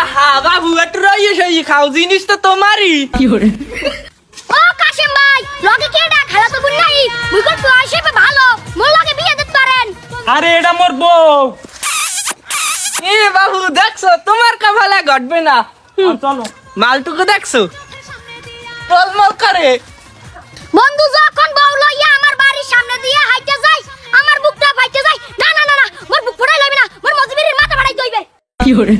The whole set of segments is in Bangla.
আহা বাবু একটু রইয়ে সই খাও জিনিস তো তোমারই। ও কাশিম ভাই লগে কে না খেলা তো বুন নাই মুই কল তো আসবে ভালো মোর লগে বিয়ে দিতে পারেন। আরে এটা মোর বউ। এ বাবু দেখছো তোমার কপালে ঘটবে না। চলো মালটুকু দেখছো টলমল করে। বন্ধু যখন বউ লইয়া আমার বাড়ির সামনে দিয়ে হাইটে যায় আমার বুকটা ফাইটে যায়। না না না না মোর বুক ফুটাই লইবে না মোর মজবিরের মাথা বাড়াই দইবে। কি করে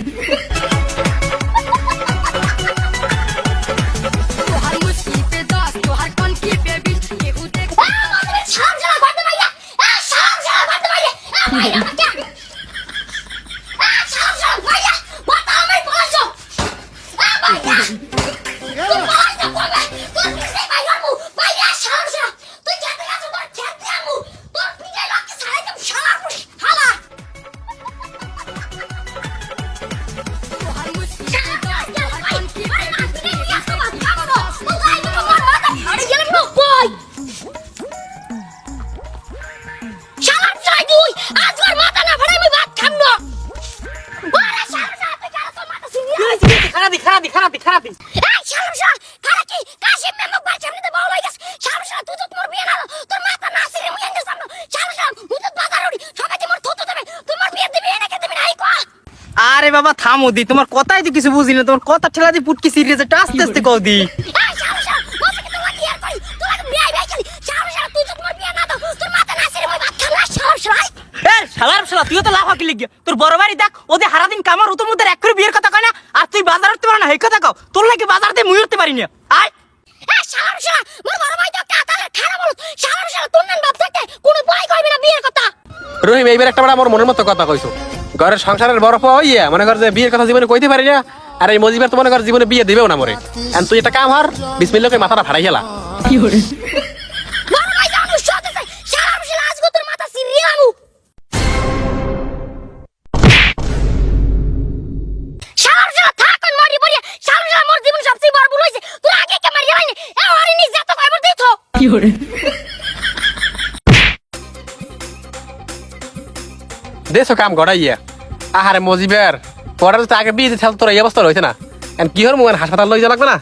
খারাপি এই শামসা খারাকি কাশিম মেমক ভাই সামনে বউ লই গেছে। শামসা তুই তো তোর বিয়ে না তোর মাথা না সিরে মুই এনে সামনে। শামসা তুই তো বাজার ওড়ি সবাইকে মোর থুতু দেবে তোমার বিয়ে দিবি এনে কে দিবি নাই কো। আরে বাবা থামো দি তোমার কথাই তো কিছু বুঝি না তোমার কথা ঠেলা দি পুটকি সিরিয়াস একটা আস্তে আস্তে কও দি। এই শামসা বসে কি তোলা কি আর কই তোলা বিয়ে ভাই চলি। শামসা তুই তো তোমার বিয়ে না দাও তোর মাথা না সিরে মুই ভাত খানা শামসা। এই শালা তুইও তো লাফা কি লাগি তোর বড় বাড়ি দেখ ওদের হারা দিন কামার উতো মুদের এক করে বিয়ের কথা কয় না আর তুই বাজার উঠতে পার না এই কথা কও তোর লাগি বাজার দিয়ে মুই উঠতে পারি না। আয় এই শামসা মোর বড় ভাই তো কাতালে খারাপ বল। শামসা তোর নাম বাপ থাকে কোনো বই কইবে না বিয়ের কথা। রহিম এইবার একটা বড় আমার মনের মতো কথা কইছো ঘরের সংসারের বড় পাওয়া হইয়া মনে কর যে বিয়ের কথা জীবনে কইতে পারি না আর এই মজিবার তো মনে কর জীবনে বিয়ে দিবেও না মরে এন্ড তুই একটা কাম হর বিসমিল্লাহ করে মাথাটা ফাড়াই গেলা। কি করে বড় ভাই জানো সাথে শামসা আজকে তোর মাথা সিরিয়া আমু। শামসা থাকুন মরি পড়িয়া শামসা মোর জীবন সবচেয়ে বড় ভুল হইছে তুই আগে কে মারি হইনি এ ওরে নিজে তো কইবর দিছো। কি করে দেশো কাম গড়াইয়া আহারে মজিবার পরে তো আগে বিয়ে দিতে তোর এই অবস্থা রয়েছে না এন্ড কি হর মুন হাসপাতাল লই যা লাগবে না।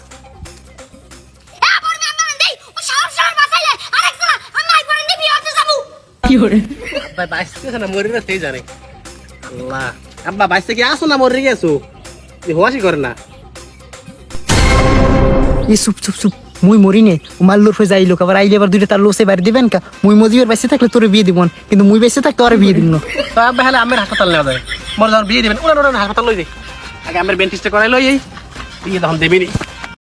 এ বড় মে আমার দেই ও শামসা বাঁচাইলে আরেকটা আমি আইবরে নিবি হতে যাবো। কি করে আব্বা বাইসতে না মরি না সেই জানে আল্লাহ আব্বা বাইসতে কি আসো না মরি গেছো এই হোয়াশি করে না। এই চুপ চুপ চুপ মুই মরি নে মাল লোর হয়ে যাই লোক আবার আইলে আবার দুইটা তার লোসে বাড়ি দিবেন কা মুই মজিবের বাইসে থাকলে তোরে বিয়ে দিবন কিন্তু মুই বাইসে থাকতে তোরে বিয়ে দিব না। তো আব্বা হলে আমের হাসপাতাল নেওয়া যায় মোর যখন বিয়ে দিবেন ওরা হাসপাতাল লই যাই আগে আমের বেন্টিস্টে করাই লই এই বিয়ে তখন দেবেনি।